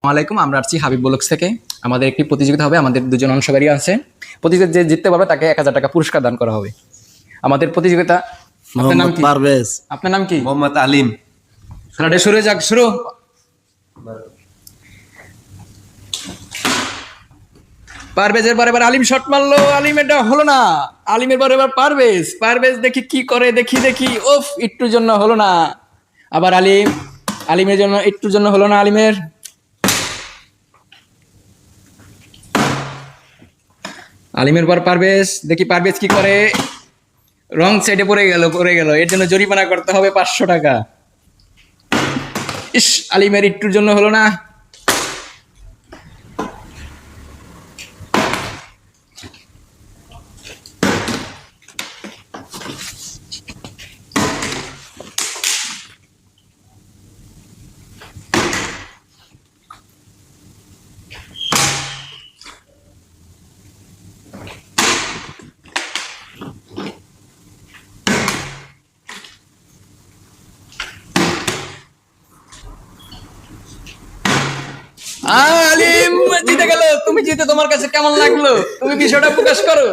ওয়ালাইকুম, আমরা আসছি হাবিব ব্লগস থেকে। আমাদের একটি প্রতিযোগিতা হবে, আমাদের দুজন অংশগ্রহী আছে। প্রতিযোগিতা যে জিততে পারবে তাকে 1000 টাকা পুরস্কার দান করা হবে। আমাদের প্রতিযোগিতা, আপনার নাম কি? পারভেজ। আপনার নাম কি? মোহাম্মদ আলিম। খেলাটা শুরু যাক, শুরু। পারভেজের পর এবার আলিম শট মারলো, আলিম এটা হলো না। আলিমের পর এবার পারভেজ, পারভেজ দেখি কি করে, দেখি ওফ, একটুর জন্য হলো না। আবার আলিম, আলিমের জন্য একটুর জন্য হলো না আলিমের। আলিমের পর পারভেজ, দেখি পারভেজ কি করে। রং সাইডে পড়ে গেল, এর জন্য জরিমানা করতে হবে 500 টাকা। ইস, আলিমের একটুর জন্য হলো না। আলিম জিতে গেল। তুমি জিতে তোমার কাছে কেমন লাগলো? তুমি বিষয়টা প্রকাশ করো।